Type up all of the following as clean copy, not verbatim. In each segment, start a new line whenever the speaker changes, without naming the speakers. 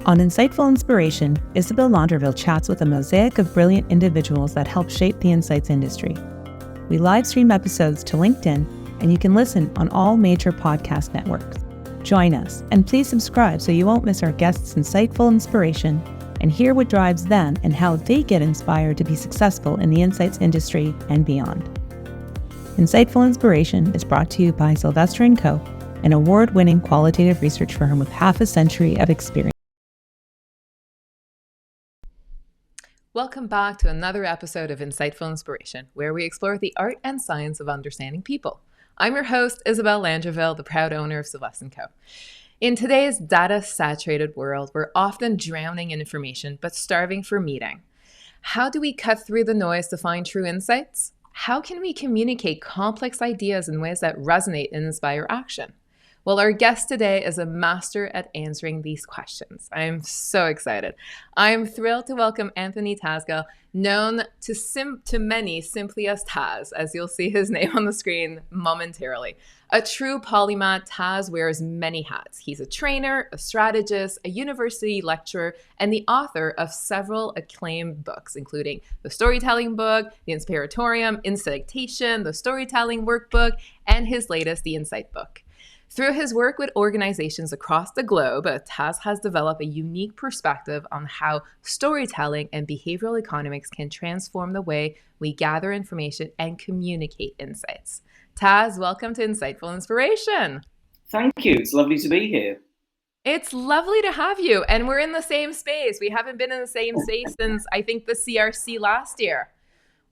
On Insightful Inspiration, Isabelle Landreville chats with a mosaic of brilliant individuals that help shape the insights industry. We live stream episodes to LinkedIn, and you can listen on all major podcast networks. Join us, and please subscribe so you won't miss our guests' insightful inspiration and hear what drives them and how they get inspired to be successful in the insights industry and beyond. Insightful Inspiration is brought to you by Sylvester & Co., an award-winning qualitative research firm with half a century of experience.
Welcome back to another episode of Insightful Inspiration, where we explore the art and science of understanding people. I'm your host, Isabelle Landreville, the proud owner of Sylvester & Co. In today's data-saturated world, we're often drowning in information, but starving for meaning. How do we cut through the noise to find true insights? How can we communicate complex ideas in ways that resonate and inspire action? Well, our guest today is a master at answering these questions. I'm so excited. I'm thrilled to welcome Anthony Tasgal, known to many simply as Taz, as you'll see his name on the screen momentarily. A true polymath, Taz wears many hats. He's a trainer, a strategist, a university lecturer, and the author of several acclaimed books, including the Storytelling Book, the Inspiratorium, Incitation, the Storytelling Workbook, and his latest, the Insight Book. Through his work with organizations across the globe, Taz has developed a unique perspective on how storytelling and behavioral economics can transform the way we gather information and communicate insights. Taz, welcome to Insightful Inspiration.
Thank you. It's lovely to be here.
It's lovely to have you. And we're in the same space. We haven't been in the same space since, I think, the CRC last year.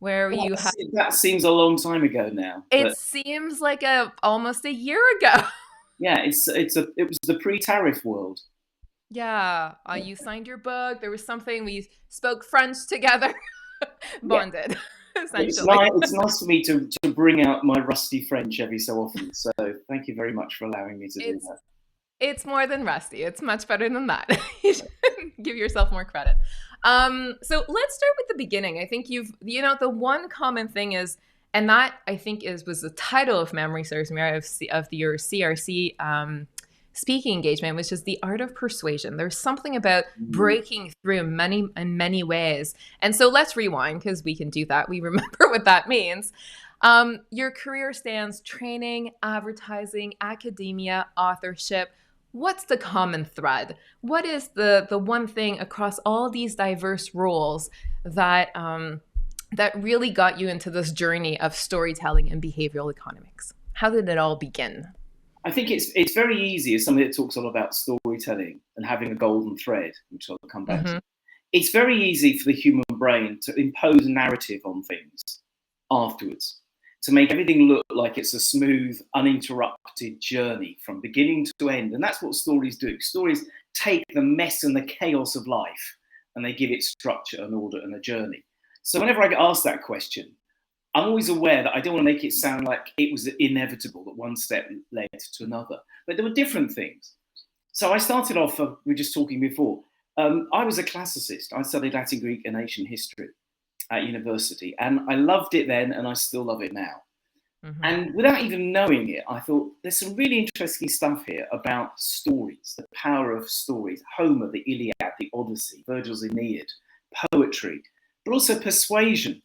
That seems a long time ago now.
It seems like almost a year ago.
Yeah, it was the pre-tariff world.
Yeah, you signed your book. There was something, we spoke French together, bonded. Yeah. Essentially,
it's nice for me to bring out my rusty French every so often. So thank you very much for allowing me to do that.
It's more than rusty. It's much better than that. You should give yourself more credit. So let's start with the beginning. I think the one common thing is, and that I think was the title, if memory serves me right, of your CRC speaking engagement, which is the art of persuasion. There's something about breaking through in many ways. And so let's rewind, because we can do that. We remember what that means. Your career spans training, advertising, academia, authorship. What's the common thread? What is the one thing across all these diverse roles that really got you into this journey of storytelling and behavioral economics? How did it all begin?
I think it's very easy, as somebody that talks all about storytelling and having a golden thread, which I'll come back to. It's very easy for the human brain to impose a narrative on things afterwards, to make everything look like it's a smooth, uninterrupted journey from beginning to end. And that's what stories do. Stories take the mess and the chaos of life and they give it structure and order and a journey. So whenever I get asked that question, I'm always aware that I don't want to make it sound like it was inevitable that one step led to another. But there were different things. So I started off, we were just talking before, I was a classicist. I studied Latin, Greek and ancient history at university. And I loved it then and I still love it now. And without even knowing it, I thought there's some really interesting stuff here about stories, the power of stories, Homer, the Iliad, the Odyssey, Virgil's Aeneid, poetry, but also persuasion.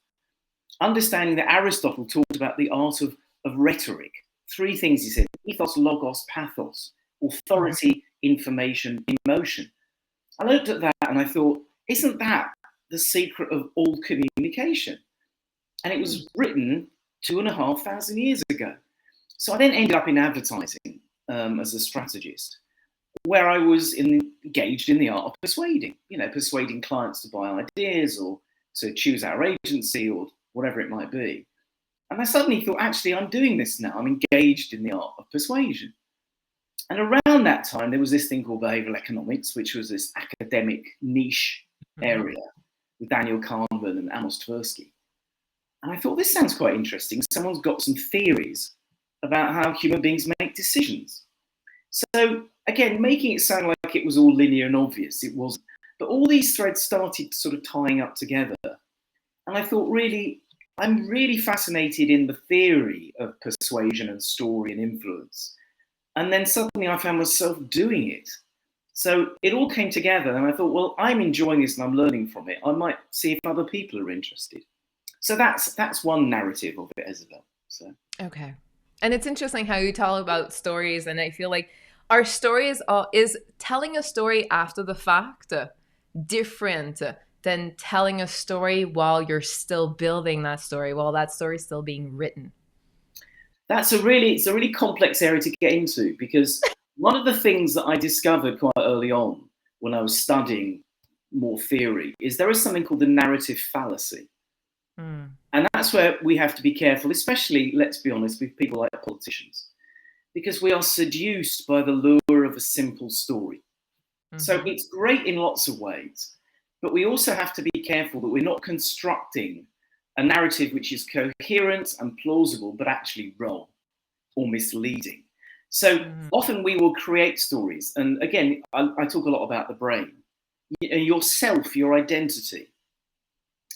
Understanding that Aristotle talked about the art of rhetoric. Three things he said: ethos, logos, pathos, authority, information, emotion. I looked at that and I thought, isn't that the secret of all communication? And it was written 2,500 years ago. So I then ended up in advertising as a strategist, where I was engaged in the art of persuading, persuading clients to buy ideas or to choose our agency or whatever it might be. And I suddenly thought, actually, I'm doing this now. I'm engaged in the art of persuasion. And around that time, there was this thing called behavioral economics, which was this academic niche area with Daniel Kahneman and Amos Tversky. And I thought, this sounds quite interesting. Someone's got some theories about how human beings make decisions. So again, making it sound like it was all linear and obvious, it wasn't. But all these threads started sort of tying up together. And I thought, I'm really fascinated in the theory of persuasion and story and influence. And then suddenly I found myself doing it. So it all came together, and I thought, well, I'm enjoying this and I'm learning from it. I might see if other people are interested. So that's one narrative of it, Isabel. So
Okay. And it's interesting how you tell about stories, and I feel like our stories is telling a story after the fact different than telling a story while you're still building that story, while that story's still being written.
it's a really complex area to get into, because one of the things that I discovered quite early on when I was studying more theory is there is something called the narrative fallacy. And that's where we have to be careful, especially, let's be honest, with people like politicians, because we are seduced by the lure of a simple story. So it's great in lots of ways, but we also have to be careful that we're not constructing a narrative which is coherent and plausible, but actually wrong or misleading. So often we will create stories. And again, I talk a lot about the brain. Yourself, your identity,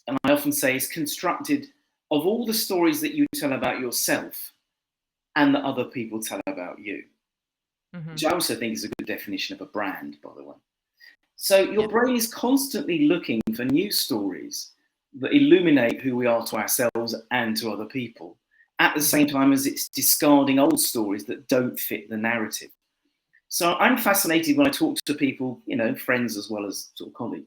and I often say is constructed of all the stories that you tell about yourself and that other people tell about you. Which I also think is a good definition of a brand, by the way. So your brain is constantly looking for new stories that illuminate who we are to ourselves and to other people, at the same time as it's discarding old stories that don't fit the narrative. So I'm fascinated when I talk to people, friends as well as sort of colleagues,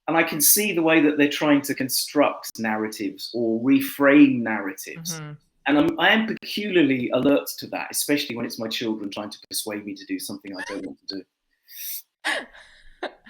and I can see the way that they're trying to construct narratives or reframe narratives. And I am peculiarly alert to that, especially when it's my children trying to persuade me to do something I don't want to do.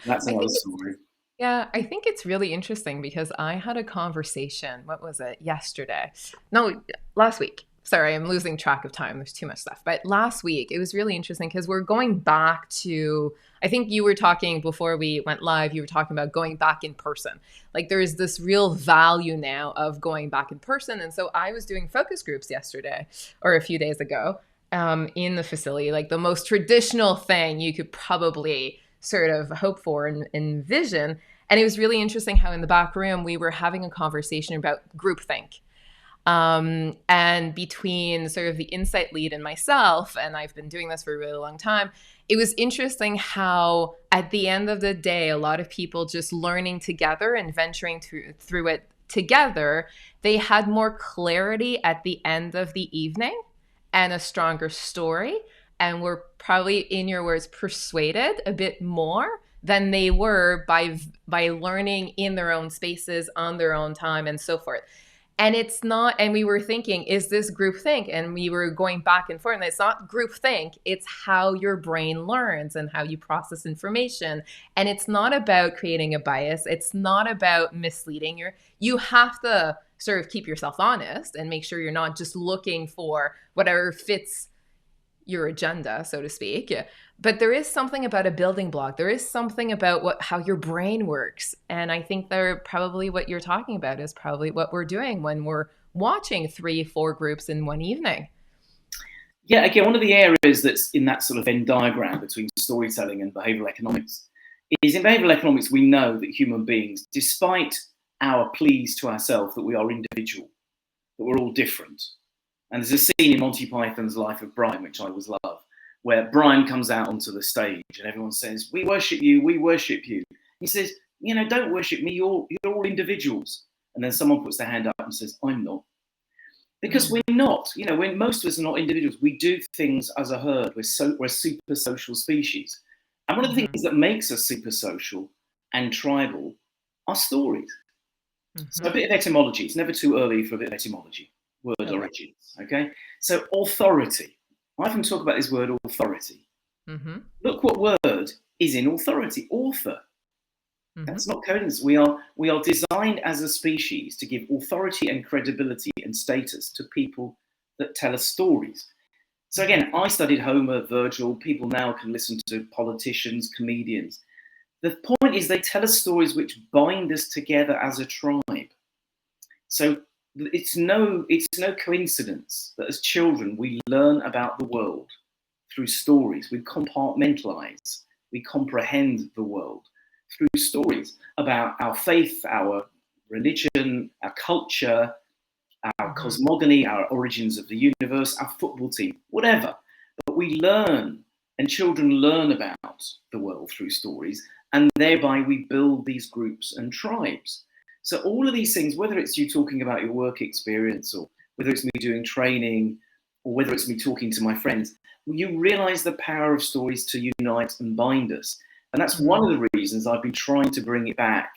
That's another story.
Yeah, I think it's really interesting because I had a conversation, what was it, yesterday? No, last week. Sorry, I'm losing track of time. There's too much stuff. But last week, it was really interesting because we're going back to, I think you were talking before we went live, you were talking about going back in person. Like there is this real value now of going back in person. And so I was doing focus groups yesterday or a few days ago in the facility, like the most traditional thing you could probably sort of hope for and envision. And it was really interesting how in the back room, we were having a conversation about groupthink. And between sort of the insight lead and myself, and I've been doing this for a really long time, it was interesting how at the end of the day, a lot of people just learning together and venturing through it together, they had more clarity at the end of the evening and a stronger story, and were probably, in your words, persuaded a bit more than they were by learning in their own spaces, on their own time, and so forth. And it's not, and we were thinking, is this groupthink? And we were going back and forth, and it's not groupthink, it's how your brain learns and how you process information. And it's not about creating a bias. It's not about misleading. You have to sort of keep yourself honest and make sure you're not just looking for whatever fits your agenda, so to speak. But there is something about a building block. There is something about how your brain works. And I think probably what you're talking about is probably what we're doing when we're watching 3-4 groups in one evening.
Yeah, again, one of the areas that's in that sort of Venn diagram between storytelling and behavioral economics is in behavioral economics, we know that human beings, despite our pleas to ourselves that we are individual, that we're all different. And there's a scene in Monty Python's Life of Brian, which I always love, where Brian comes out onto the stage and everyone says, "We worship you, we worship you." He says, "Don't worship me, you're all individuals." And then someone puts their hand up and says, "I'm not." Because we're not, when most of us are not individuals, we do things as a herd. We're a super social species. And one of the things that makes us super social and tribal are stories. So a bit of etymology. It's never too early for a bit of etymology. Word origins, okay? So authority. I often talk about this word authority. Look what word is in authority. Author. That's not coincidence. We are designed as a species to give authority and credibility and status to people that tell us stories. So again, I studied Homer, Virgil. People now can listen to politicians, comedians. The point is they tell us stories which bind us together as a tribe. So it's no coincidence that as children we learn about the world through stories. We compartmentalize, we comprehend the world through stories about our faith, our religion, our culture, our cosmogony, our origins of the universe, our football team, whatever. But we learn and children learn about the world through stories, and thereby we build these groups and tribes. So all of these things, whether it's you talking about your work experience, or whether it's me doing training, or whether it's me talking to my friends, you realize the power of stories to unite and bind us. And that's one of the reasons I've been trying to bring it back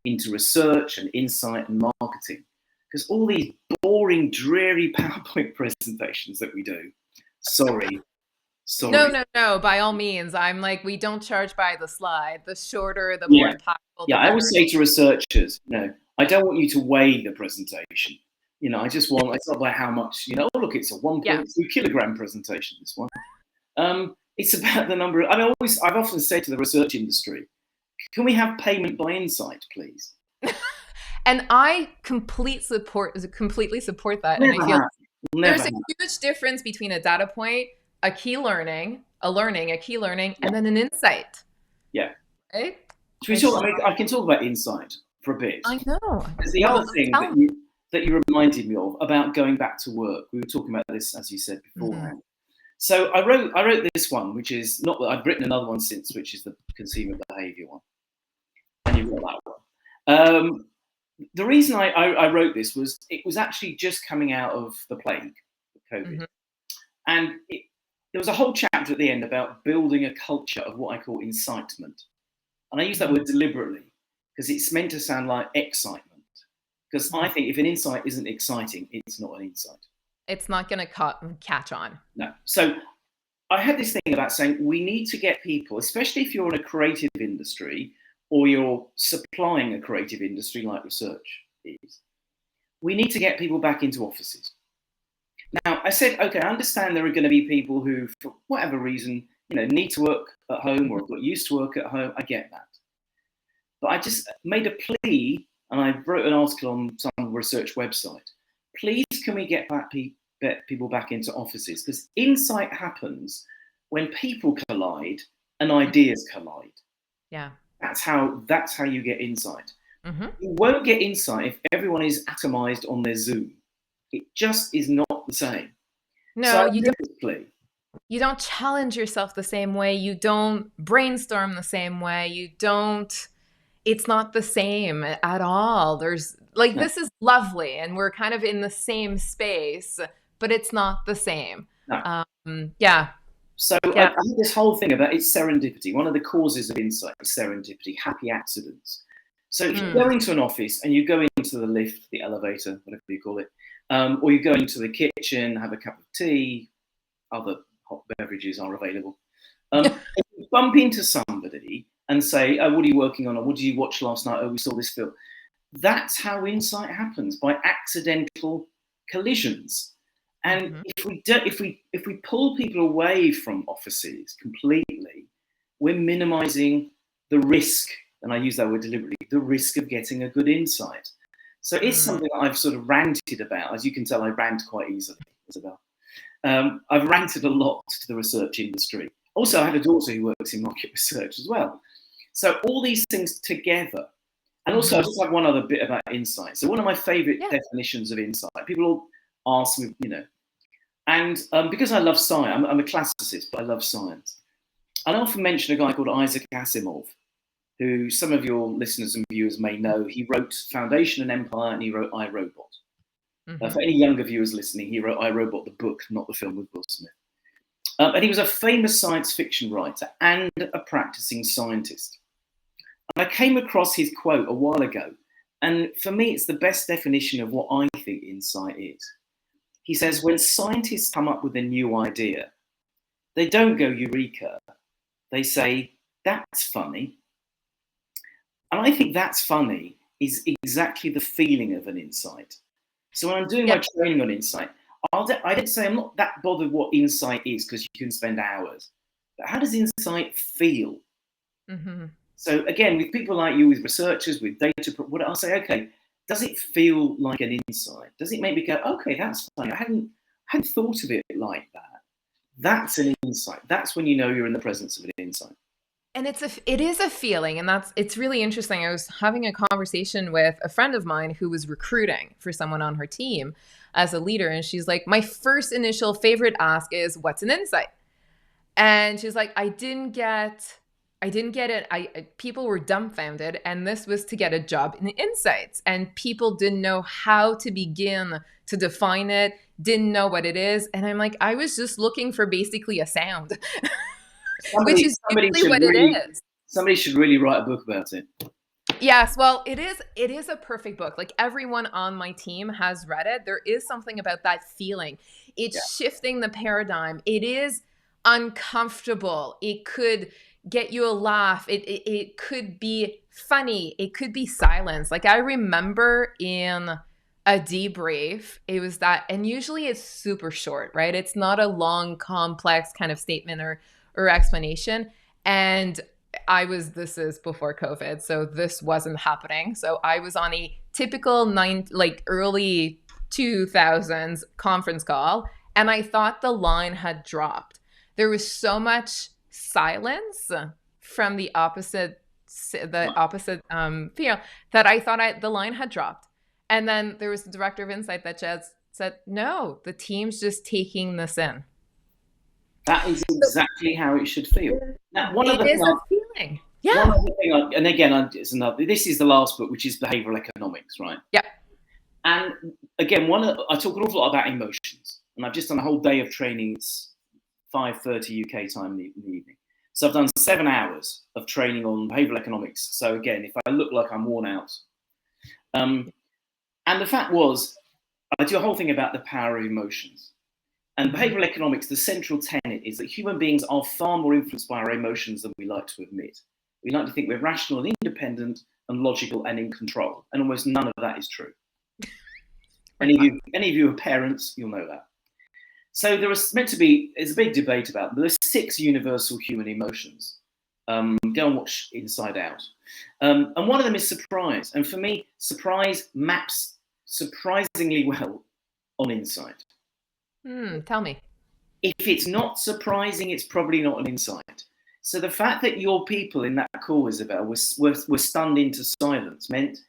into research and insight and marketing. Because all these boring, dreary PowerPoint presentations that we do, sorry.
No, by all means. I'm like, we don't charge by the slide. The shorter, the more impactful.
Yeah, I always say to researchers, I don't want you to weigh the presentation. I just want, it's not by how much, oh, look, it's a 1.2 kilogram presentation, this one. It's about the number. I've often said to the research industry, can we have payment by insight, please?
And I completely support that.
Never
and I feel there's
have.
a huge difference between a data point, a key learning, and then an insight.
Yeah.
Right?
I can talk about insight for a bit.
I know.
There's the other thing that you reminded me of about going back to work. We were talking about this, as you said beforehand. So I wrote this one, which is not that I've written another one since, which is the consumer behaviour one. And you've got that one. The reason I wrote this was it was actually just coming out of the plague, COVID. And there was a whole chapter at the end about building a culture of what I call incitement. And I use that word deliberately because it's meant to sound like excitement. Because I think if an insight isn't exciting, it's not an insight.
It's not going to catch on.
No. So I had this thing about saying we need to get people, especially if you're in a creative industry or you're supplying a creative industry like research is, we need to get people back into offices. Now, I said, okay, I understand there are going to be people who, for whatever reason, need to work at home or have got used to work at home. I get that. But I just made a plea, and I wrote an article on some research website. Please, can we get people back into offices? Because insight happens when people collide and ideas collide.
Yeah.
That's how you get insight. You won't get insight if everyone is atomized on their Zoom. It just is not the same.
No,
so
you don't challenge yourself the same way. You don't brainstorm the same way. It's not the same at all. This is lovely and we're kind of in the same space, but it's not the same.
No.
So
I have this whole thing about it's serendipity. One of the causes of insight is serendipity, happy accidents. So if you go into an office and you go into the lift, the elevator, whatever you call it, or you go into the kitchen, have a cup of tea, other hot beverages are available. If you bump into somebody and say, oh, what are you working on? Or what did you watch last night? Oh, we saw this film. That's how insight happens, by accidental collisions. And if we pull people away from offices completely, we're minimizing the risk, and I use that word deliberately, the risk of getting a good insight. So it's something that I've sort of ranted about. As you can tell, I rant quite easily, Isabelle. I've ranted a lot to the research industry. Also, I have a daughter who works in market research as well. So all these things together. And also, I just have one other bit about insight. So one of my favorite definitions of insight, people all ask me, and because I love science, I'm a classicist, but I love science. And I often mention a guy called Isaac Asimov, who some of your listeners and viewers may know. He wrote Foundation and Empire, and he wrote I, Robot. For any younger viewers listening, he wrote I, Robot, the book, not the film with Will Smith. And he was a famous science fiction writer and a practicing scientist. And I came across his quote a while ago, and for me, it's the best definition of what I think insight is. He says, when scientists come up with a new idea, they don't go eureka. They say, that's funny. And I think that's funny is exactly the feeling of an insight. So when I'm doing my training on insight, I don't say I'm not that bothered what insight is, because you can spend hours. But how does insight feel? So again, with people like you, with researchers, with data, what I'll say, okay, does it feel like an insight? Does it make me go, okay, that's funny. I hadn't thought of it like that. That's an insight. That's when you know you're in the presence of an insight.
And it is a feeling, and it's really interesting. I was having a conversation with a friend of mine who was recruiting for someone on her team as a leader, and she's like, my first initial favorite ask is, what's an insight? And she's like, I didn't get it. People were dumbfounded, and this was to get a job in insights, and people didn't know how to begin to define it, didn't know what it is. And I'm like, I was just looking for basically a sound, which is usually what it is.
Somebody should really write a book about it.
Yes, well, it is a perfect book. Like, everyone on my team has read it. There is something about that feeling. It's shifting the paradigm. It is uncomfortable. It could get you a laugh. It could be funny. It could be silence. Like, I remember in a debrief, it was that, and usually it's super short, right? It's not a long, complex kind of statement or explanation. And this is before COVID, so this wasn't happening. So I was on a typical early 2000s conference call, and I thought the line had dropped. There was so much silence from the opposite female that I thought the line had dropped. And then there was the director of Insight that just said, no, the team's just taking this in.
That is exactly how it should feel. Now,
it is a feeling. Yeah.
And again, this is the last book, which is behavioral economics, right?
Yeah.
And again, I talk an awful lot about emotions, and I've just done a whole day of training. It's 5:30 UK time in the evening. So I've done 7 hours of training on behavioral economics. So again, if I look like I'm worn out, and the fact was, I do a whole thing about the power of emotions. And behavioral economics, the central tenet is that human beings are far more influenced by our emotions than we like to admit. We like to think we're rational and independent and logical and in control. And almost none of that is true. Any of you are parents, you'll know that. So there's a big debate about them. There's 6 universal human emotions. Go and watch Inside Out. And one of them is surprise. And for me, surprise maps surprisingly well on insight.
Tell me.
If it's not surprising, it's probably not an insight. So the fact that your people in that call, Isabelle, were stunned into silence meant,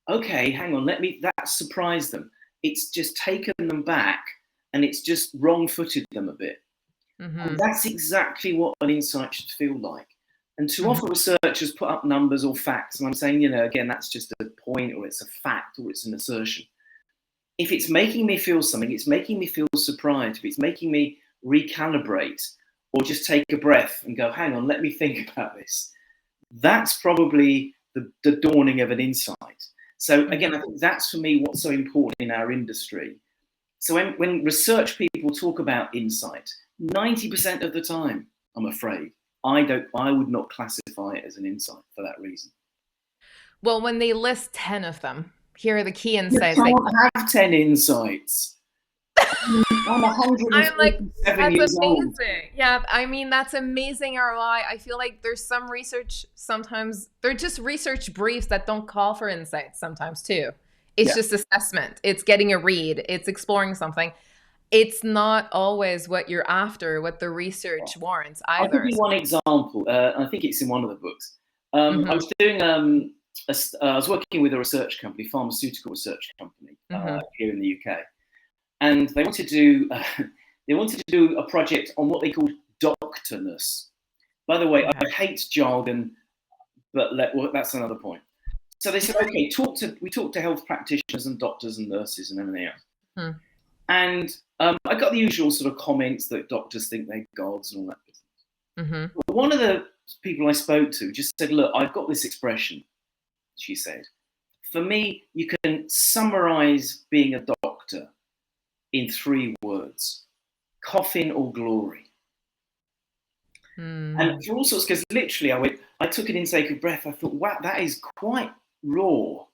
okay, hang on, that surprised them. It's just taken them back, and it's just wrong-footed them a bit. Mm-hmm. And that's exactly what an insight should feel like. And too often researchers put up numbers or facts, and I'm saying, again, that's just a point, or it's a fact, or it's an assertion. If it's making me feel something, it's making me feel surprised. If it's making me recalibrate or just take a breath and go, hang on, let me think about this, that's probably the dawning of an insight. So again, I think that's for me what's so important in our industry. So when research people talk about insight, 90% of the time, I'm afraid, I would not classify it as an insight for that reason.
Well, when they list 10 of them, here are the key insights.
You can't have 10 insights. I'm 147
that's
years
amazing.
old.
Yeah, I mean, that's amazing ROI. I feel like there's some research, sometimes they're just research briefs that don't call for insights sometimes too. It's just assessment. It's getting a read. It's exploring something. It's not always what you're after, what the research warrants either.
I'll give you one example. I think it's in one of the books. I was doing I was working with a research company, pharmaceutical research company here in the UK, and they wanted to do a project on what they called doctorness. By the way, I hate jargon, but that's another point. So they said, okay, we talked to health practitioners and doctors and nurses and everything else, and I got the usual sort of comments that doctors think they're gods and all that business. But one of the people I spoke to just said, look, I've got this expression. She said, for me, you can summarize being a doctor in 3 words: coffin or glory. And for all sorts, because literally I took an intake of breath. I thought, wow, that is quite raw.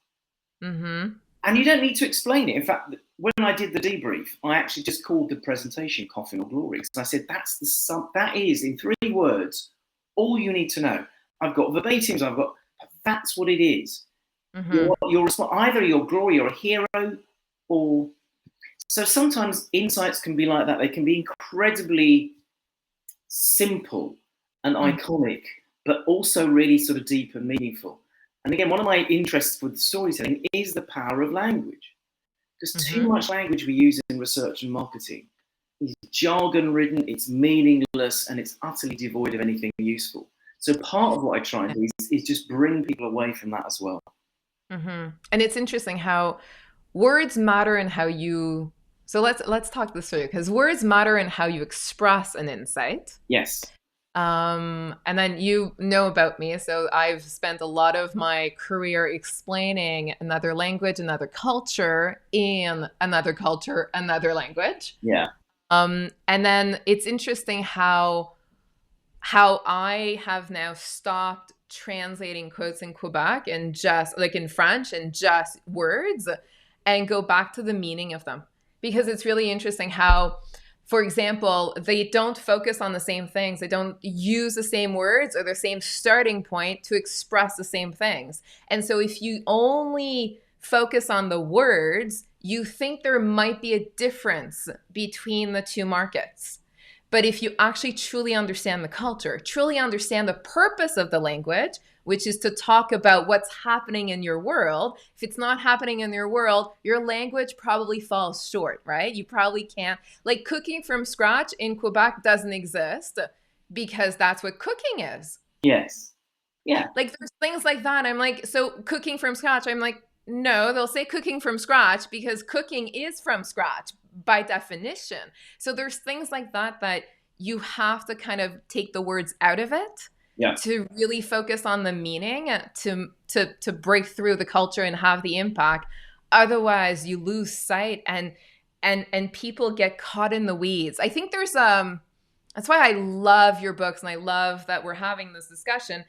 And you don't need to explain it. In fact, when I did the debrief, I actually just called the presentation coffin or glory. So I said, that is in 3 words, all you need to know. I've got verbatims, that's what it is. You're either your glory or a hero, or so sometimes insights can be like that. They can be incredibly simple and iconic, but also really sort of deep and meaningful. And again, one of my interests with storytelling is the power of language, because too much language we use in research and marketing is jargon ridden, it's meaningless, and it's utterly devoid of anything useful. So part of what I try and do is just bring people away from that as well.
Mm-hmm. And it's interesting how words matter in how you. So let's talk this through, because words matter in how you express an insight.
Yes.
And then you know about me, so I've spent a lot of my career explaining another language, another culture, in another culture, another language.
Yeah.
And then it's interesting how I have now stopped translating quotes in Quebec and just like in French and just words, and go back to the meaning of them. Because it's really interesting how, for example, they don't focus on the same things. They don't use the same words or the same starting point to express the same things. And so if you only focus on the words, you think there might be a difference between the two markets. But if you actually truly understand the culture, truly understand the purpose of the language, which is to talk about what's happening in your world. If it's not happening in your world, your language probably falls short, right? You probably can't. Like cooking from scratch in Quebec doesn't exist because that's what cooking is.
Yes. Yeah.
Like there's things like that. I'm like, so cooking from scratch, I'm like, no, they'll say cooking from scratch because cooking is from scratch by definition. So there's things like that that you have to kind of take the words out of it. Yeah. To really focus on the meaning, to break through the culture and have the impact. Otherwise, you lose sight and people get caught in the weeds. I think there's that's why I love your books and I love that we're having this discussion.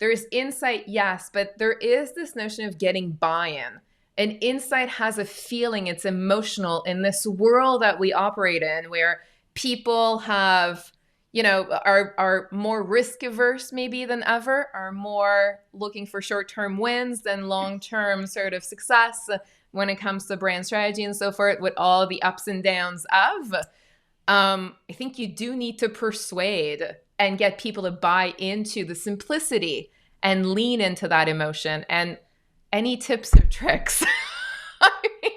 There's insight, yes, but there is this notion of getting buy-in. And insight has a feeling, it's emotional in this world that we operate in, where people have, are more risk averse maybe than ever, are more looking for short-term wins than long-term sort of success when it comes to brand strategy and so forth, with all the ups and downs of. I think you do need to persuade and get people to buy into the simplicity and lean into that emotion. And any tips or tricks?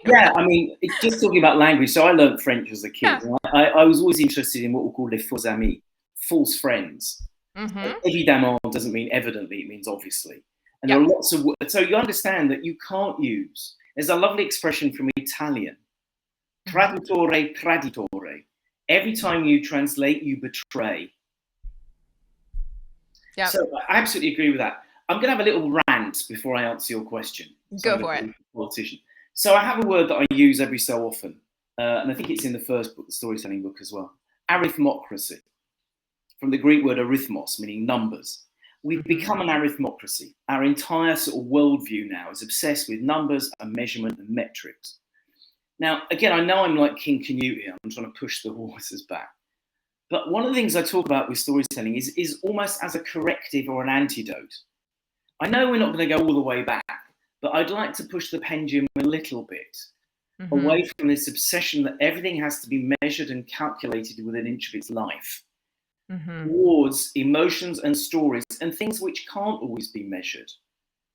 Yeah, I mean, just talking about language. So I learned French as a kid. Yeah. I was always interested in what we call les faux amis, false friends. Mm-hmm. Évidemment doesn't mean evidently, it means obviously. And there are lots of words. So you understand that you can't use, there's a lovely expression from Italian, traditore, traditore. Every time you translate, you betray. Yeah. So I absolutely agree with that. I'm going to have a little rant before I answer your question.
Go for it.
Politician. So I have a word that I use every so often, and I think it's in the first book, the storytelling book as well. Arithmocracy, from the Greek word arithmos, meaning numbers. We've become an arithmocracy. Our entire sort of worldview now is obsessed with numbers and measurement and metrics. Now, again, I know I'm like King Canute here. I'm trying to push the horses back. But one of the things I talk about with storytelling is almost as a corrective or an antidote. I know we're not going to go all the way back, but I'd like to push the pendulum a little bit away from this obsession that everything has to be measured and calculated within an inch of its life, towards emotions and stories and things which can't always be measured.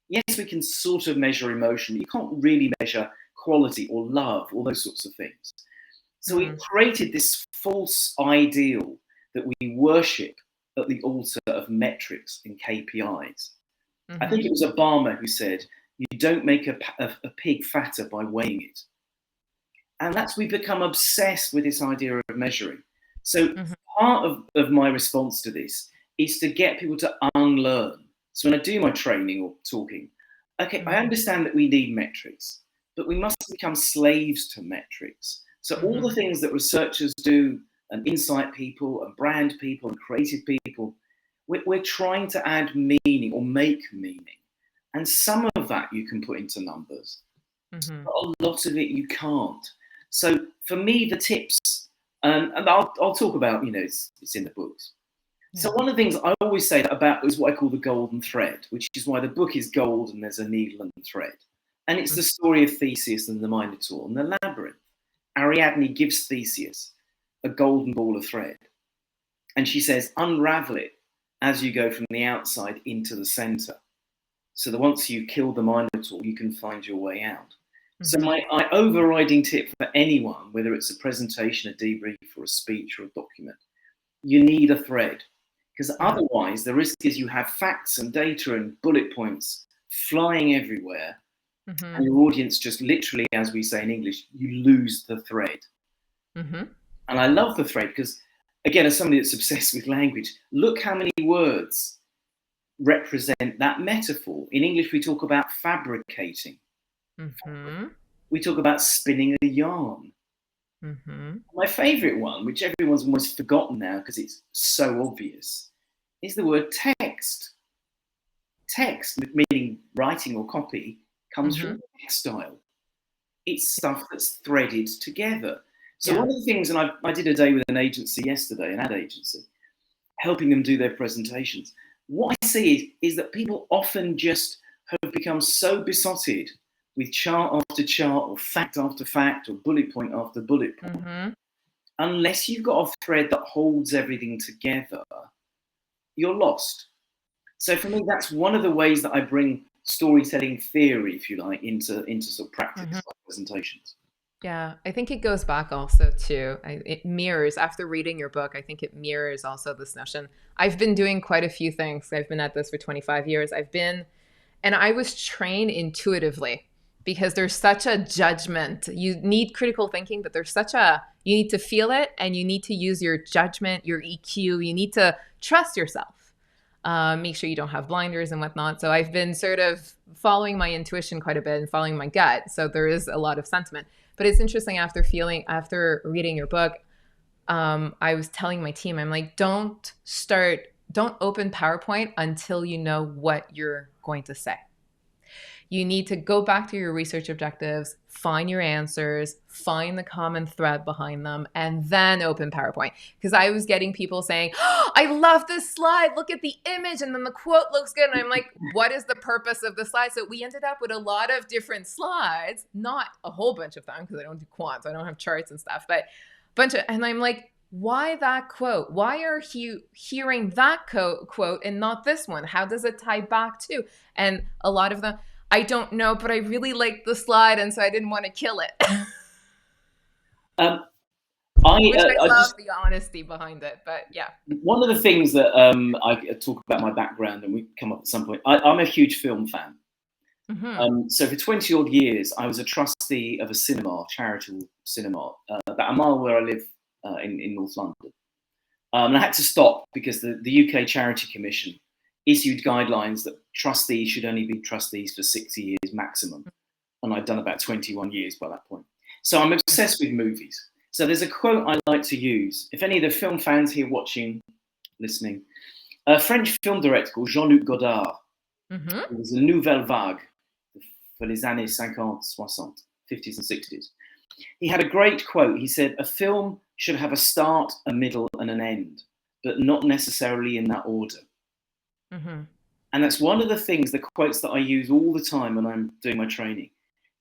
Yes, we can sort of measure emotion. You can't really measure quality or love, all those sorts of things. So we created this false ideal that we worship at the altar of metrics and KPIs. I think it was Obama who said, you don't make a pig fatter by weighing it. And we've become obsessed with this idea of measuring. So part of my response to this is to get people to unlearn. So when I do my training or talking, okay, I understand that we need metrics, but we must become slaves to metrics. So all the things that researchers do, and insight people, and brand people, and creative people, we're trying to add meaning or make meaning. And some of that you can put into numbers, but a lot of it you can't. So for me, the tips, and I'll talk about, it's in the books. Yeah. So one of the things I always say about is what I call the golden thread, which is why the book is gold and there's a needle and thread. And it's the story of Theseus and the Minotaur and the labyrinth. Ariadne gives Theseus a golden ball of thread. And she says, unravel it as you go from the outside into the center. So that once you kill the Minotaur, you can find your way out. So my overriding tip for anyone, whether it's a presentation, a debrief, or a speech or a document, you need a thread, because otherwise the risk is you have facts and data and bullet points flying everywhere, and your audience just literally, as we say in English, you lose the thread. And I love the thread because, again, as somebody that's obsessed with language, look how many words represent that metaphor. In English, we talk about fabricating. We talk about spinning a yarn. My favourite one, which everyone's almost forgotten now because it's so obvious, is the word text. Text, meaning writing or copy, comes from textile. It's stuff that's threaded together. So one of the things, and I did a day with an agency yesterday, an ad agency, helping them do their presentations. What I see is that people often just have become so besotted with chart after chart or fact after fact or bullet point after bullet point. Unless you've got a thread that holds everything together, you're lost. So for me, that's one of the ways that I bring storytelling theory, if you like, into sort of practice like presentations.
Yeah, I think it goes back also to, it mirrors, after reading your book, I think it mirrors also this notion. I've been doing quite a few things. I've been at this for 25 years. And I was trained intuitively because there's such a judgment. You need critical thinking, but you need to feel it and you need to use your judgment, your EQ. You need to trust yourself. Make sure you don't have blinders and whatnot. So I've been sort of following my intuition quite a bit and following my gut. So there is a lot of sentiment. But it's interesting after reading your book, I was telling my team, I'm like, don't open PowerPoint until you know what you're going to say. You need to go back to your research objectives, find your answers, find the common thread behind them, and then open PowerPoint. Because I was getting people saying, oh, I love this slide. Look at the image. And then the quote looks good. And I'm like, what is the purpose of the slide? So we ended up with a lot of different slides, not a whole bunch of them because I don't do quants. So I don't have charts and stuff, but and I'm like, why that quote? Why are you hearing that quote and not this one? How does it tie back to? And a lot of them, I don't know, but I really liked the slide, and so I didn't want to kill it. I love the honesty behind it, but yeah.
One of the things that I talk about my background, and we come up at some point, I'm a huge film fan. So for 20 odd years, I was a trustee of a charitable cinema, about a mile where I live in North London. And I had to stop because the UK Charity Commission issued guidelines that trustees should only be trustees for 60 years maximum. And I'd done about 21 years by that point. So I'm obsessed with movies. So there's a quote I like to use. If any of the film fans here listening, a French film director called Jean-Luc Godard, it was a nouvelle vague for les années 50, 60, 50s and 60s. He had a great quote. He said, a film should have a start, a middle and an end, but not necessarily in that order. And that's one of the quotes that I use all the time when I'm doing my training.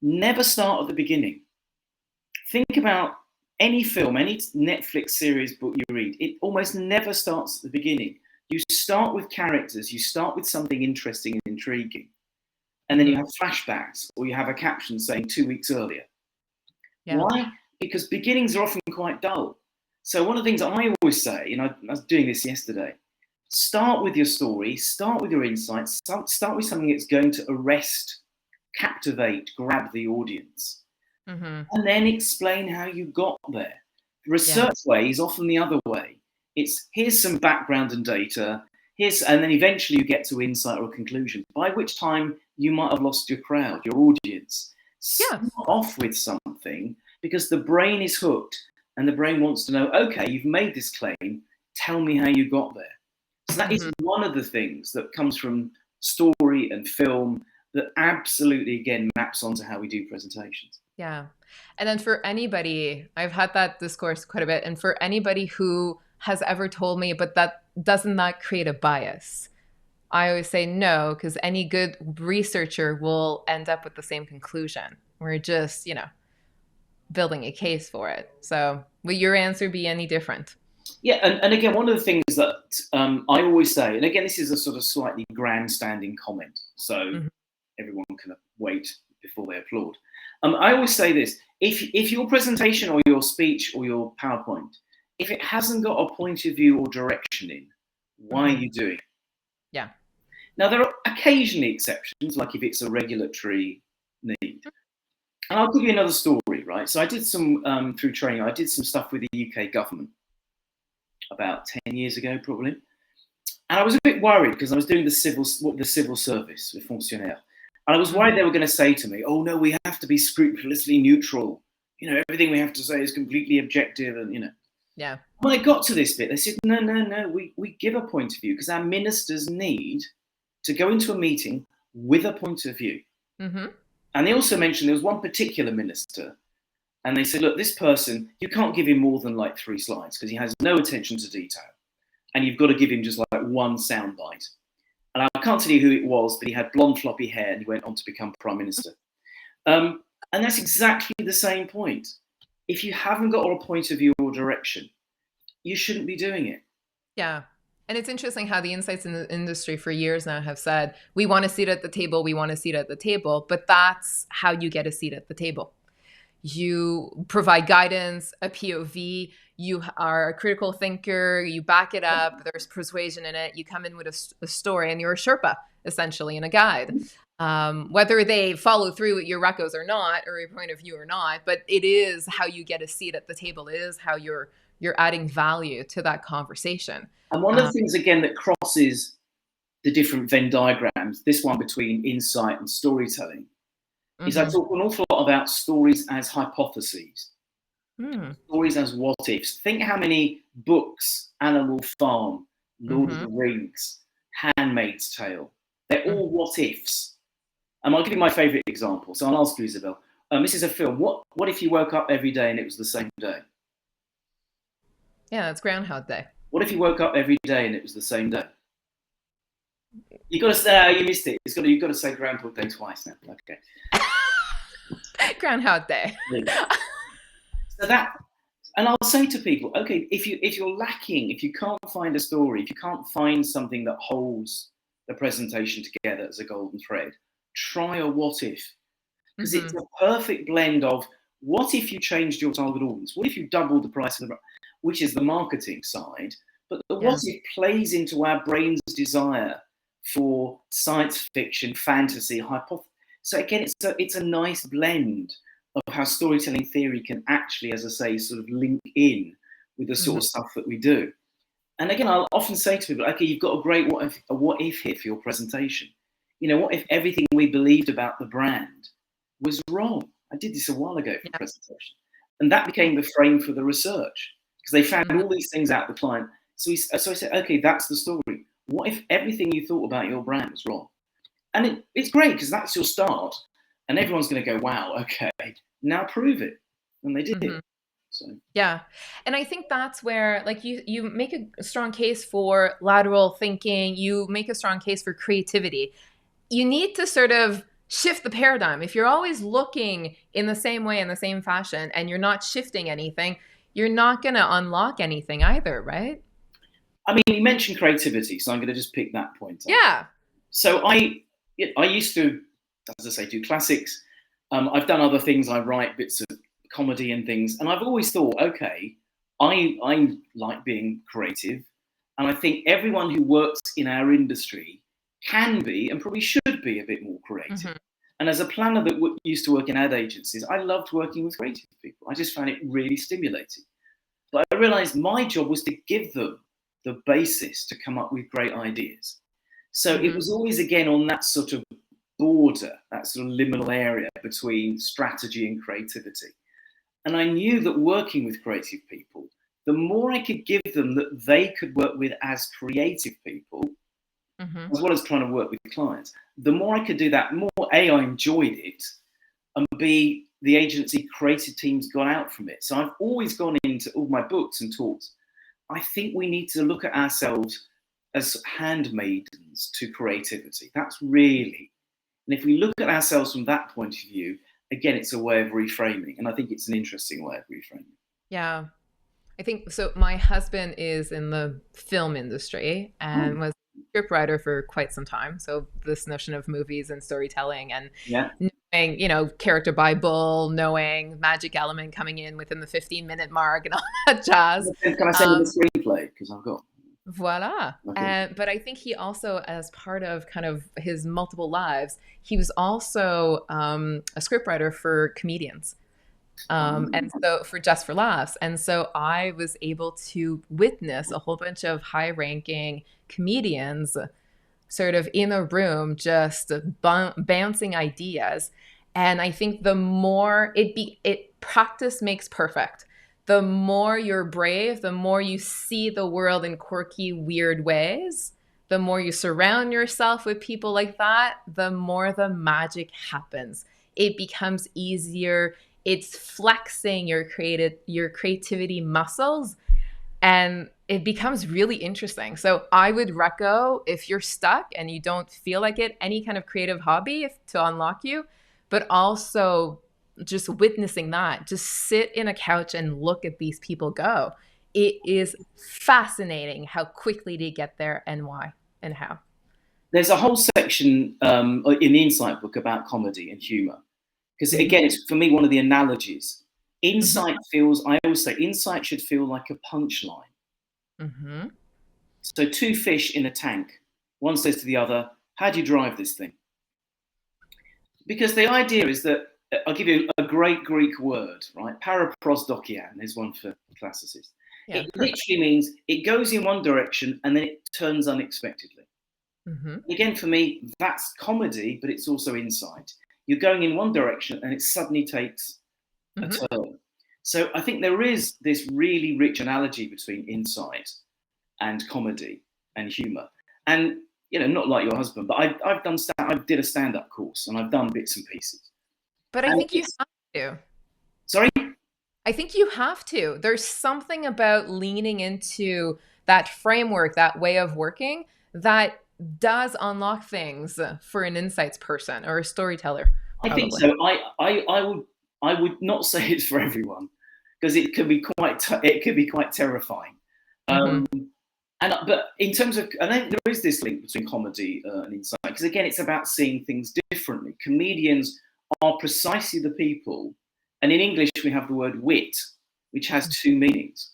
Never start at the beginning. Think about any film, any Netflix series book you read. It almost never starts at the beginning. You start with characters. You start with something interesting and intriguing. And then you have flashbacks or you have a caption saying 2 weeks earlier. Yeah. Why? Because beginnings are often quite dull. So one of the things I always say, and I was doing this yesterday, start with your story, start with your insights, start with something that's going to arrest, captivate, grab the audience. And then explain how you got there. The research way is often the other way. It's here's some background and data, and then eventually you get to insight or conclusion, by which time you might have lost your crowd, your audience. Start off with something because the brain is hooked and the brain wants to know, okay, you've made this claim, tell me how you got there. So that is one of the things that comes from story and film that absolutely, again, maps onto how we do presentations.
Yeah. And then for anybody, I've had that discourse quite a bit. And for anybody who has ever told me, but doesn't that create a bias? I always say no, because any good researcher will end up with the same conclusion. We're just, building a case for it. So will your answer be any different?
Yeah, and again, one of the things that I always say, and again, this is a sort of slightly grandstanding comment, so everyone can wait before they applaud. I always say this: if your presentation or your speech or your PowerPoint, if it hasn't got a point of view or direction in, why are you doing it?
Yeah.
Now, there are occasionally exceptions, like if it's a regulatory need. And I'll give you another story, right? So I did some, through training, I did some stuff with the UK government about 10 years ago, probably. And I was a bit worried because I was doing the civil service with fonctionnaires. And I was worried they were going to say to me, oh, no, we have to be scrupulously neutral. You know, everything we have to say is completely objective. And, you know.
Yeah.
When I got to this bit, they said, no, we give a point of view because our ministers need to go into a meeting with a point of view.
Mm-hmm.
And they also mentioned there was one particular minister, and they said, look, this person, you can't give him more than like 3 slides because he has no attention to detail. And you've got to give him just like one soundbite. And I can't tell you who it was, but he had blonde floppy hair and he went on to become Prime Minister. And that's exactly the same point. If you haven't got a point of view or direction, you shouldn't be doing it.
Yeah. And it's interesting how the insights in the industry for years now have said, we want a seat at the table, we want a seat at the table, but that's how you get a seat at the table. You provide guidance, a POV, you are a critical thinker, you back it up, there's persuasion in it, you come in with a story, and you're a Sherpa, essentially, and a guide. Whether they follow through with your recos or not, or your point of view or not, but it is how you get a seat at the table, it is how you're adding value to that conversation.
And one of the things, again, that crosses the different Venn diagrams, this one between insight and storytelling, is I talk an awful lot about stories as hypotheses, stories as what ifs. Think how many books, Animal Farm, Lord of the Rings, Handmaid's Tale, they're all what ifs. I'll give you my favourite example. So I'll ask you, Isabelle, this is a film. What if you woke up every day and it was the same day?
Yeah, it's Groundhog Day.
What if you woke up every day and it was the same day? You got to say, you missed it. You've got to say Groundhog Day twice now. Okay.
Groundhog Day.
So that, and I'll say to people, okay, if you're lacking, if you can't find a story, if you can't find something that holds the presentation together as a golden thread, try a what if, because it's a perfect blend of what if you changed your target audience, what if you doubled the price of the, which is the marketing side, but the what if plays into our brain's desire for science fiction, fantasy, hypothesis. So again, it's a nice blend of how storytelling theory can actually, as I say, sort of link in with the sort of stuff that we do. And again, I'll often say to people, okay, you've got a great what if here for your presentation. You know, what if everything we believed about the brand was wrong? I did this a while ago for a presentation. And that became the frame for the research because they found all these things out the client. So I said, okay, that's the story. What if everything you thought about your brand was wrong? And it's great because that's your start. And everyone's going to go, wow, okay, now prove it. And they did it. So.
Yeah. And I think that's where, like, you make a strong case for lateral thinking. You make a strong case for creativity. You need to sort of shift the paradigm. If you're always looking in the same way, in the same fashion, and you're not shifting anything, you're not going to unlock anything either, right?
I mean, you mentioned creativity, so I'm going to just pick that point up.
Yeah.
So I used to, as I say, do classics. I've done other things. I write bits of comedy and things. And I've always thought, okay, I like being creative. And I think everyone who works in our industry can be and probably should be a bit more creative. And as a planner that used to work in ad agencies, I loved working with creative people. I just found it really stimulating. But I realized my job was to give them the basis to come up with great ideas. So it was always, again, on that sort of border, that sort of liminal area between strategy and creativity. And I knew that working with creative people, the more I could give them that they could work with as creative people, as well as trying to work with clients, the more I could do that, more A, I enjoyed it, and B, the agency creative teams got out from it. So I've always gone into all my books and talks. I think we need to look at ourselves as handmaidens to creativity. That's really, and if we look at ourselves from that point of view, again, it's a way of reframing. And I think it's an interesting way of reframing.
Yeah. I think so. My husband is in the film industry and was a scriptwriter for quite some time. So this notion of movies and storytelling and knowing character Bible, knowing magic element coming in within the 15-minute mark and all that jazz.
Can I send you the screenplay? Because I've got.
Voila.
Okay.
But I think he also, as part of kind of his multiple lives, he was also a scriptwriter for comedians. And so for Just for Laughs. And so I was able to witness a whole bunch of high-ranking comedians sort of in a room just bouncing ideas. And I think the more practice makes perfect. The more you're brave, the more you see the world in quirky, weird ways, the more you surround yourself with people like that, the more the magic happens. It becomes easier. It's flexing your creativity muscles, and it becomes really interesting. So I would reco, if you're stuck and you don't feel like it, any kind of creative hobby to unlock you, but also just witnessing that, just sit in a couch and look at these people go. It is fascinating how quickly they get there and why and how.
There's a whole section in the Insight book about comedy and humor. Because again, it's for me one of the analogies. Insight I always say, insight should feel like a punchline.
Mm-hmm.
So two fish in a tank. One says to the other, how do you drive this thing? Because the idea is that, I'll give you a great Greek word, right? Paraprosdokian is one for classicists.
Yeah,
it literally means it goes in one direction and then it turns unexpectedly. Mm-hmm. Again, for me, that's comedy, but it's also insight. You're going in one direction and it suddenly takes a turn. So I think there is this really rich analogy between insight and comedy and humor. And, not like your husband, but I did a stand-up course and I've done bits and pieces.
But I think you have to.
Sorry?
I think you have to. There's something about leaning into that framework, that way of working, that does unlock things for an insights person or a storyteller.
I think so. I would not say it's for everyone because it could be quite terrifying. But in terms of, I think there is this link between comedy and insight because again, it's about seeing things differently. Comedians are precisely the people, and in English we have the word wit, which has two meanings.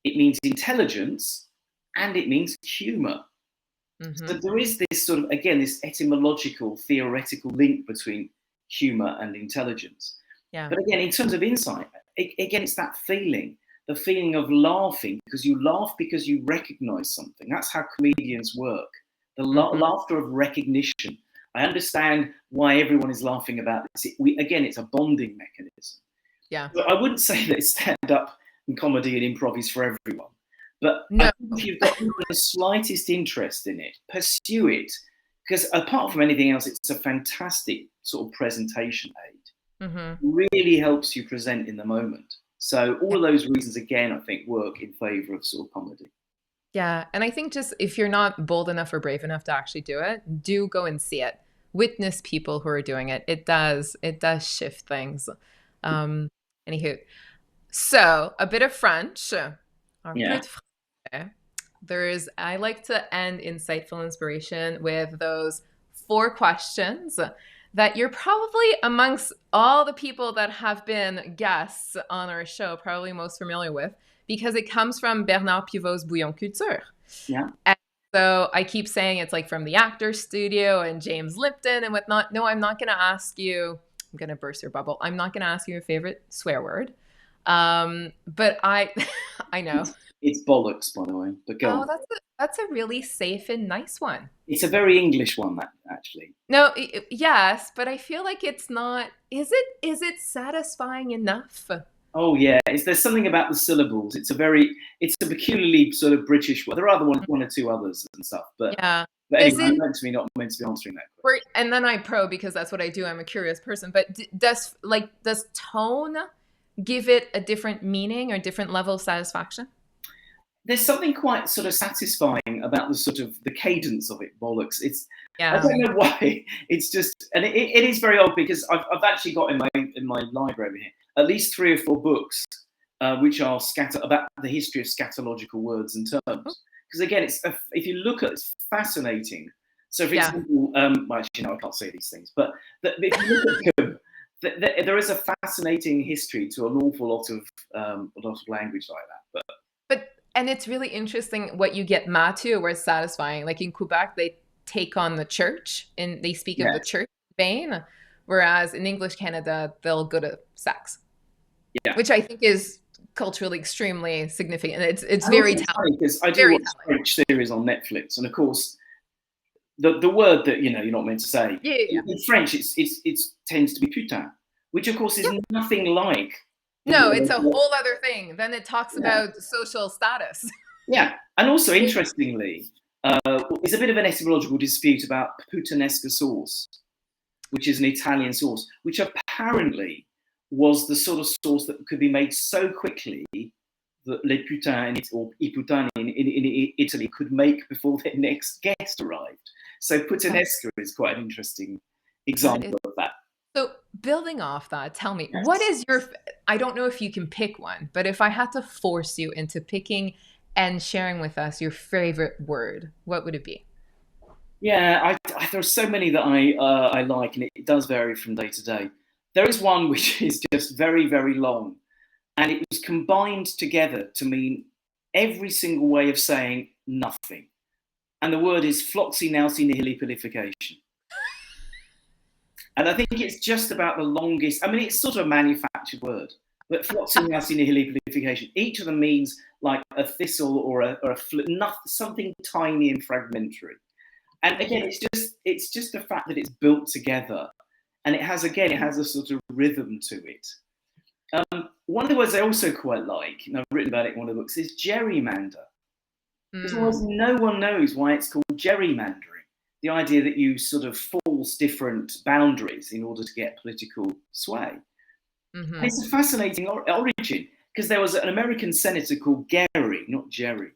It means intelligence and it means humor. So there is this sort of, again, this etymological, theoretical link between humor and intelligence. Yeah. But again, in terms of insight, again, it's that feeling, the feeling of laughing, because you laugh because you recognize something. That's how comedians work. The laughter of recognition. I understand why everyone is laughing about this. Again, it's a bonding mechanism. Yeah. So I wouldn't say that stand-up and comedy and improv is for everyone. But no. If you've got the slightest interest in it, pursue it. Because apart from anything else, it's a fantastic sort of presentation aid. Really helps you present in the moment. So all of those reasons, again, I think work in favor of sort of comedy.
Yeah. And I think just if you're not bold enough or brave enough to actually do it, do go and see it. Witness people who are doing it. It does shift things. Anywho, so a bit of French. Yeah. I like to end Insightful Inspiration with those 4 questions that you're probably, amongst all the people that have been guests on our show, probably most familiar with, because it comes from Bernard Pivot's Bouillon Culture. Yeah. And so I keep saying it's like from the Actors Studio and James Lipton and whatnot. No, I'm not going to ask you, I'm going to burst your bubble. I'm not going to ask you your favorite swear word. But I know.
It's bollocks, by the way. But go on.
That's a really safe and nice one.
It's a very English one, that actually.
No, yes, but I feel like it's not. Is it satisfying enough?
Oh yeah, there's something about the syllables. It's a peculiarly sort of British one. There are one or two others and stuff, but yeah. But anyway, I'm not meant to be answering that question.
And then I probe because that's what I do. I'm a curious person. But does tone give it a different meaning or different level of satisfaction?
There's something quite sort of satisfying about the sort of the cadence of it, bollocks. I don't know why. It's just, and it is very odd because I've actually got in my library over here at least 3 or 4 books which are about the history of scatological words and terms. Because again, if you look at it, it's fascinating So, for example, well, actually, no, I can't say these things, but if you look at them, there is a fascinating history to an awful lot of language like that.
And it's really interesting what you get mad to or what's satisfying. Like in Quebec, they take on the church and they speak of the church vein, whereas in English Canada, they'll go to sex. Yeah. Which I think is culturally extremely significant. It's very telling.
Because I do watch French series on Netflix, and of course, the word that you're not meant to say in French, it tends to be putain, which of course is nothing like.
No, it's a whole other thing. Then it talks about social status.
Yeah, and also interestingly, there's a bit of an etymological dispute about puttanesca sauce, which is an Italian sauce, which apparently was the sort of sauce that could be made so quickly that les putains or I puttani in Italy could make before their next guest arrived. So puttanesca is quite an interesting example of that.
So building off that, tell me, what is your, I don't know if you can pick one, but if I had to force you into picking and sharing with us your favorite word, what would it be?
Yeah, there are so many that I like, and it does vary from day to day. There is one which is just very, very long, and it was combined together to mean every single way of saying nothing. And the word is floxy nausi nihilipilification. And I think it's just about the longest. I mean, it's sort of a manufactured word, but floxy nausi nihilipilification. Each of them means like a thistle or a something tiny and fragmentary. And again, it's just the fact that it's built together, and it has a sort of rhythm to it. One of the words I also quite like, and I've written about it in one of the books, is gerrymander. Because almost no one knows why it's called gerrymandering. The idea that you sort of force different boundaries in order to get political sway. And it's a fascinating origin, because there was an American senator called Gary, not Jerry,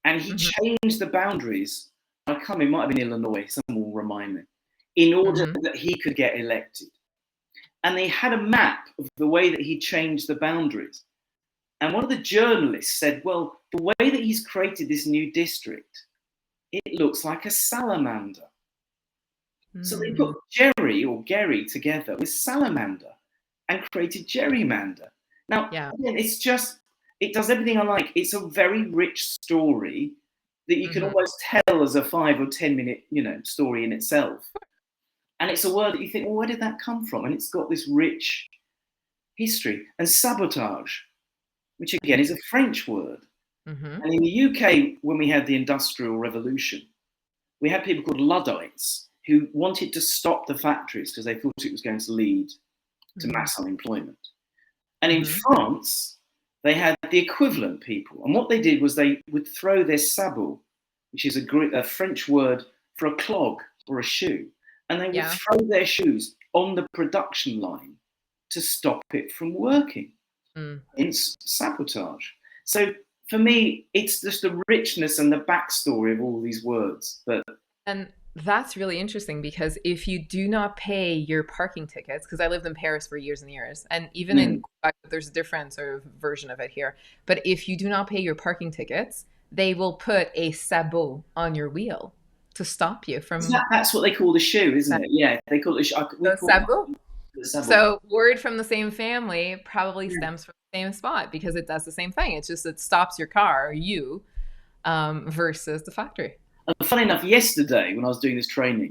and he changed the boundaries. It might have been Illinois, someone will remind me, in order that he could get elected. And they had a map of the way that he changed the boundaries. And one of the journalists said, well, the way that he's created this new district, it looks like a salamander. So they put Jerry or Gary together with salamander and created gerrymander. Now, again, it does everything I like. It's a very rich story that you can almost tell as a 5 or 10 minute, story in itself. And it's a word that you think, well, where did that come from? And it's got this rich history. And sabotage, which again is a French word. And in the UK, when we had the Industrial Revolution, we had people called Luddites who wanted to stop the factories because they thought it was going to lead to mass unemployment. And in France, they had the equivalent people. And what they did was they would throw their sabot, which is a French word for a clog or a shoe, and they would throw their shoes on the production line to stop it from working. It's sabotage. So for me, it's just the richness and the backstory of all these words.
And that's really interesting, because if you do not pay your parking tickets, because I lived in Paris for years and years, and even in Quebec, there's a different sort of version of it here. But if you do not pay your parking tickets, they will put a sabot on your wheel to stop you from.
That's what they call the shoe, isn't it? Yeah, they call it the
sabot. So word from the same family probably stems from the same spot, because it does the same thing. It's just it stops your car, versus the factory.
And funny enough, yesterday when I was doing this training,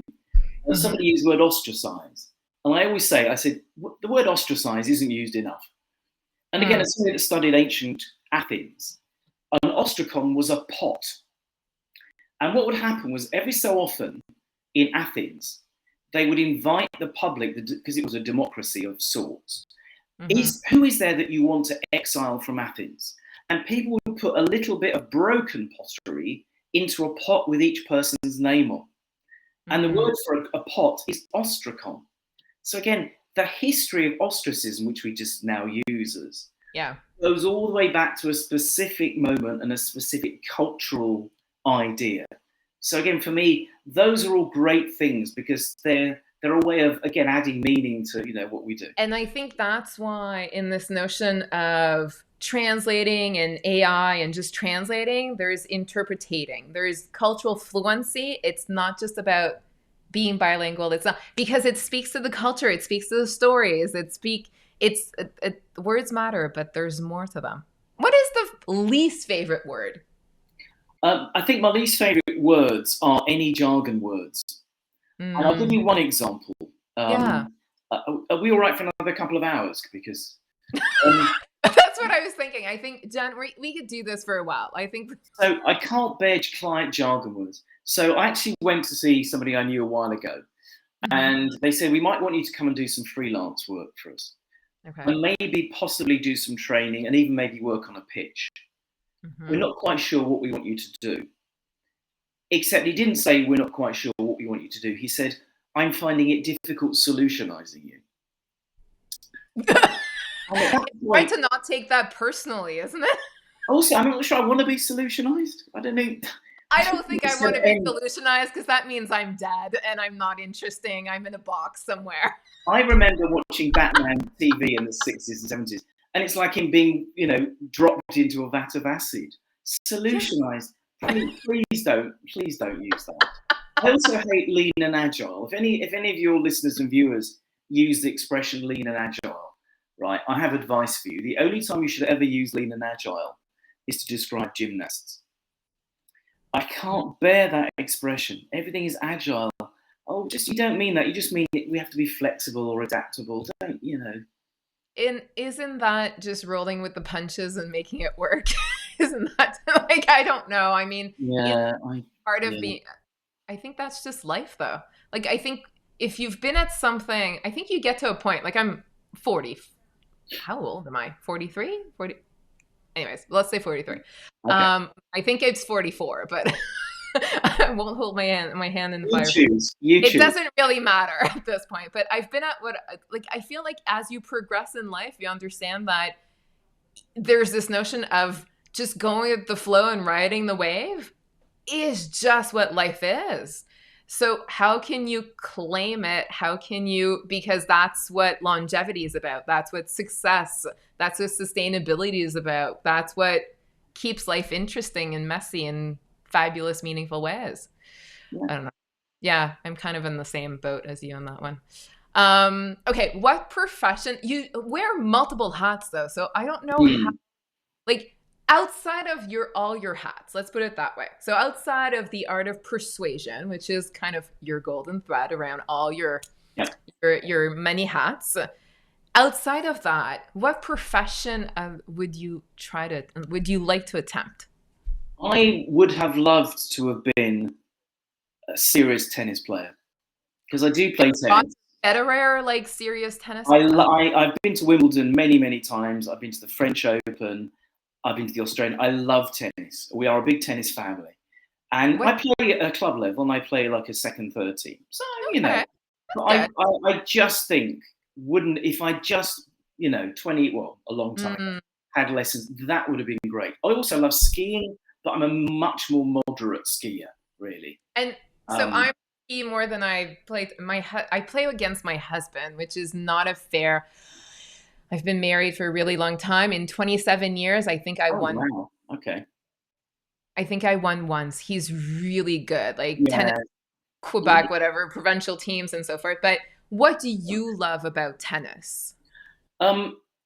somebody used the word ostracize. And I always say, the word ostracize isn't used enough. And again, as somebody that studied ancient Athens, an ostracon was a pot. And what would happen was every so often in Athens, they would invite the public, because it was a democracy of sorts. Who is there that you want to exile from Athens? And people would put a little bit of broken pottery into a pot with each person's name on. And the word for a pot is ostracon. So again, the history of ostracism, which we just now use as, goes all the way back to a specific moment and a specific cultural idea. So again, for me, those are all great things, because they're a way of, again, adding meaning to what we do.
And I think that's why in this notion of translating and AI and just translating, there's interpreting, there's cultural fluency. It's not just about being bilingual. It's not because it speaks to the culture. It speaks to the stories. Words matter, but there's more to them. What is the least favorite word?
I think my least favorite words are any jargon words. And I'll give you one example.
Yeah.
Are we all right for another couple of hours? Because
that's what I was thinking. I think, Jen, we could do this for a while. I think
so. I can't bear client jargon words. So I actually went to see somebody I knew a while ago, and they said, we might want you to come and do some freelance work for us.
Okay.
And maybe possibly do some training and even maybe work on a pitch. We're not quite sure what we want you to do. Except he didn't say, we're not quite sure what we want you to do. He said, I'm finding it difficult solutionizing you.
Try to not take that personally, isn't it?
Also, I'm not sure I want to be solutionized. I don't know.
I don't think I want to be solutionized because that means I'm dead and I'm not interesting. I'm in a box somewhere.
I remember watching Batman TV in the 60s and 70s, and it's like him being, dropped into a vat of acid. Solutionized. Please don't use that. I also hate lean and agile. If any of your listeners and viewers use the expression lean and agile, right, I have advice for you. The only time you should ever use lean and agile is to describe gymnasts. I can't bear that expression. Everything is agile. Oh, you don't mean that. You just mean we have to be flexible or adaptable. Don't.
And isn't that just rolling with the punches and making it work? Isn't that like, I don't know. I mean, part of being, I think that's just life though. Like, I think if you've been at something, I think you get to a point, like I'm 40. How old am I? 43? 40. Anyways, let's say 43. Okay. I think it's 44, but I won't hold my hand in the fire. It doesn't really matter at this point. But I've been at I feel like as you progress in life, you understand that there's this notion of just going with the flow and riding the wave is just what life is. So how can you claim it? How can you, because that's what longevity is about. That's what success, that's what sustainability is about. That's what keeps life interesting and messy and fabulous, meaningful ways. Yeah. I don't know. Yeah, I'm kind of in the same boat as you on that one. Okay, what profession? You wear multiple hats though, so I don't know how, outside of all your hats, let's put it that way. So outside of the art of persuasion, which is kind of your golden thread around all your many hats, outside of that, what profession would you like to attempt?
I would have loved to have been a serious tennis player because I do play tennis.
Federer, serious tennis.
I've been to Wimbledon many, many times. I've been to the French Open. I've been to the Australian. I love tennis. We are a big tennis family. And I play at a club level and I play like a second, third team. So, but I just think, if I just, a long time ago, had lessons, that would have been great. I also love skiing, but I'm a much more moderate skier, really.
And so I'm more than I played. I play against my husband, which is not a fair. I've been married for a really long time. In 27 years, I think I won.
Wow. Okay.
I think I won once. He's really good, tennis, Quebec, whatever, provincial teams and so forth. But what do you love about tennis?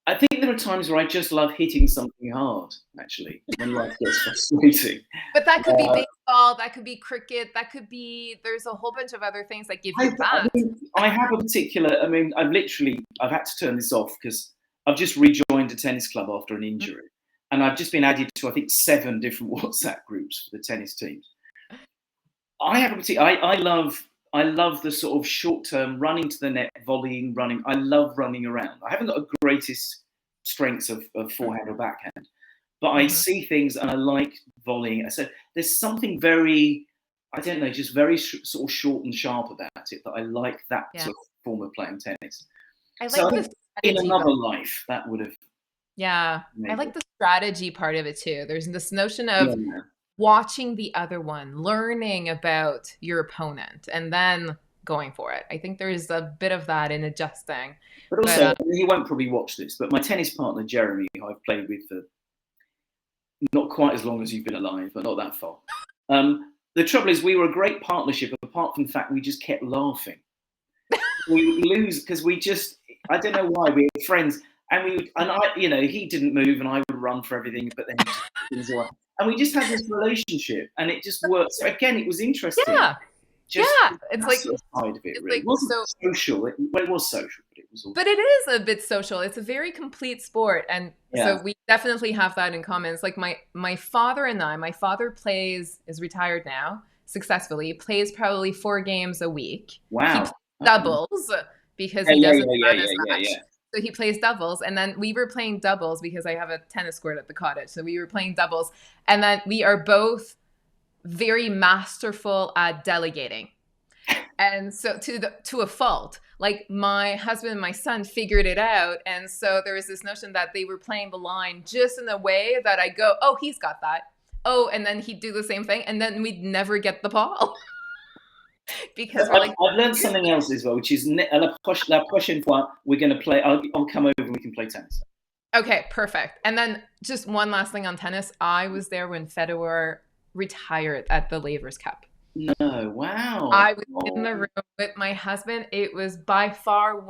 I think there are times where I just love hitting something hard, actually, when life gets frustrating.
But that could be baseball, that could be cricket, there's a whole bunch of other things that give you that.
I have a particular, I've had to turn this off because I've just rejoined a tennis club after an injury. And I've just been added to, I think, 7 different WhatsApp groups for the tennis teams. I love the sort of short-term running to the net, volleying, running. I love running around. I haven't got the greatest strengths of forehand or backhand, but I see things and I like volleying. So there's something very, just very sort of short and sharp about it that I like that sort of form of playing tennis. In another life, that would have.
Yeah, I like the strategy part of it too. There's this notion of watching the other one, learning about your opponent, and then going for it. I think there's a bit of that in adjusting.
But also, he won't probably watch this, but my tennis partner, Jeremy, who I've played with for not quite as long as you've been alive, but not that far. The trouble is, we were a great partnership, apart from the fact we just kept laughing. We would lose because I don't know why, we were friends. And he didn't move and I would run for everything, but then and we just had this relationship and it just worked. So again, it was interesting.
Yeah.
It's like side of it, really. It wasn't social. It was social, but it was also.
But it is a bit social. It's a very complete sport, and so we definitely have that in common. It's like my father and I. My father is retired now, successfully. He plays probably 4 games a week.
Wow.
He plays doubles because he doesn't run as much.
Yeah.
So he plays doubles, and then we were playing doubles because I have a tennis court at the cottage. So we were playing doubles, and then we are both very masterful at delegating. And so to a fault, like my husband and my son figured it out. And so there was this notion that they were playing the line just in a way that I go, oh, he's got that. Oh, and then he'd do the same thing. And then we'd never get the ball. Because
I've learned something else as well, which is la prochaine fois we're going to play. I'll come over and we can play tennis.
Okay, perfect. And then just one last thing on tennis. I was there when Federer retired at the Laver Cup.
No, wow.
I was in the room with my husband. It was by far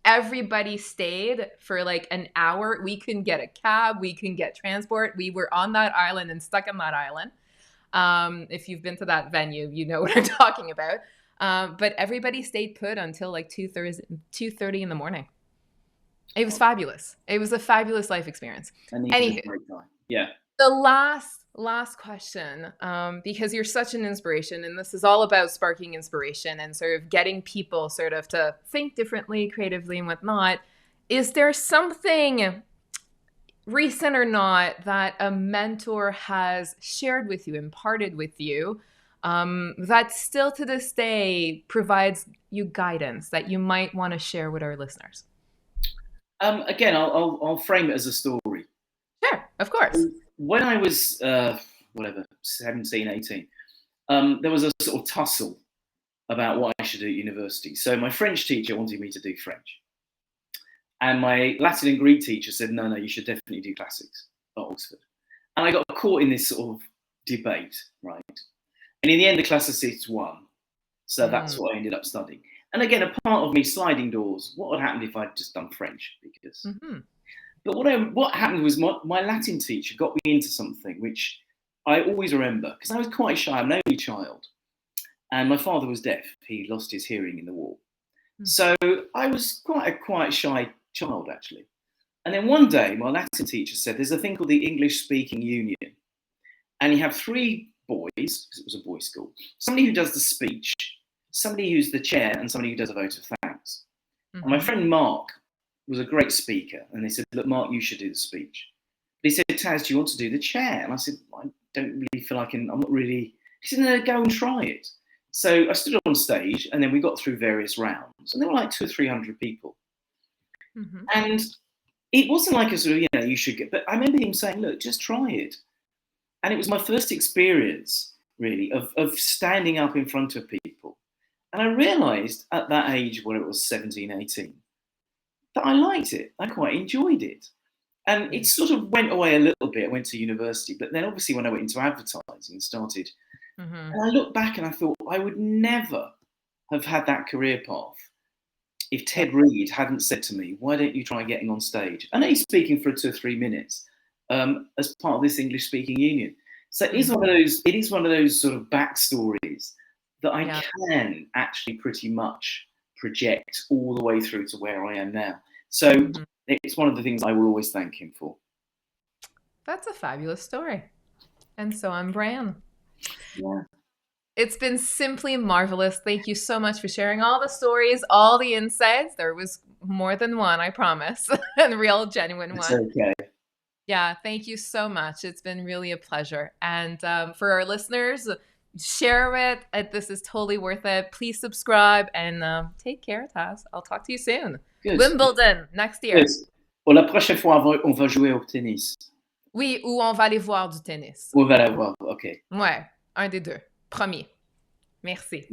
everybody stayed for like an hour. We couldn't get a cab. We couldn't get transport. We were on that island and stuck on that island. If you've been to that venue, you know what I'm talking about. But everybody stayed put until like 2:30 in the morning. It was fabulous. It was a fabulous life experience.
Anywho, yeah.
The last question, because you're such an inspiration, and this is all about sparking inspiration and sort of getting people sort of to think differently, creatively, and whatnot. Is there something recent or not that a mentor has shared with you, imparted with you, that still to this day provides you guidance that you might want to share with our listeners?
Again, I'll frame it as a story.
Sure, of course.
When I was 17, 18, there was a sort of tussle about what I should do at university. So my French teacher wanted me to do French. And my Latin and Greek teacher said, no, you should definitely do classics at Oxford. And I got caught in this sort of debate, right? And in the end, the classicists won. So that's what I ended up studying. And again, a part of me sliding doors, what would happen if I'd just done French? Because... But what happened was my Latin teacher got me into something which I always remember, because I was quite shy. I'm an only child. And my father was deaf. He lost his hearing in the war. So I was quite a shy child, actually. And then one day, my Latin teacher said, there's a thing called the English Speaking Union. And you have 3 boys, because it was a boys' school. Somebody who does the speech, somebody who's the chair, and somebody who does a vote of thanks. And my friend Mark was a great speaker, and they said, look, Mark, you should do the speech. But he said, Taz, do you want to do the chair? And I said, I don't really feel I'm not really... He said, no, go and try it. So I stood on stage, and then we got through various rounds, and there were like 200 or 300 people. And it wasn't like a sort of, you should get... But I remember him saying, look, just try it. And it was my first experience, really, of standing up in front of people. And I realised at that age, when it was 17, 18, that I liked it. I quite enjoyed it. And it sort of went away a little bit. I went to university, but then obviously when I went into advertising and started, and I looked back and I thought I would never have had that career path if Ted Reed hadn't said to me, why don't you try getting on stage? And he's speaking for 2 or 3 minutes as part of this English Speaking Union. So it is one of those sort of backstories that I can actually pretty much project all the way through to where I am now. So it's one of the things I will always thank him for.
That's a fabulous story. And so I'm Bran.
Yeah.
It's been simply marvelous. Thank you so much for sharing all the stories, all the insights. There was more than one, I promise, and real genuine one.
It's okay.
Yeah, thank you so much. It's been really a pleasure. And for our listeners, share it. This is totally worth it. Please subscribe and take care, Taz. I'll talk to you soon.
Good.
Wimbledon next year.
Yes. Bon, la prochaine fois, on va jouer au tennis.
Oui, ou on va aller voir du tennis.
On va aller voir, ok.
Ouais, un des deux. Promis. Merci.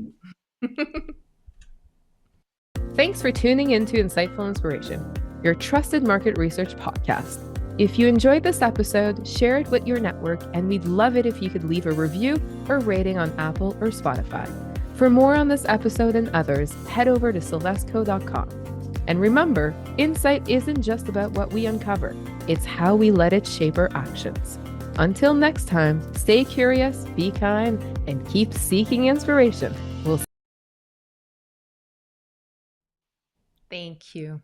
Thanks for tuning in to Insightful Inspiration, your trusted market research podcast. If you enjoyed this episode, share it with your network, and we'd love it if you could leave a review or rating on Apple or Spotify. For more on this episode and others, head over to sylvesco.com. And remember, insight isn't just about what we uncover, it's how we let it shape our actions. Until next time, stay curious, be kind, and keep seeking inspiration. Thank you.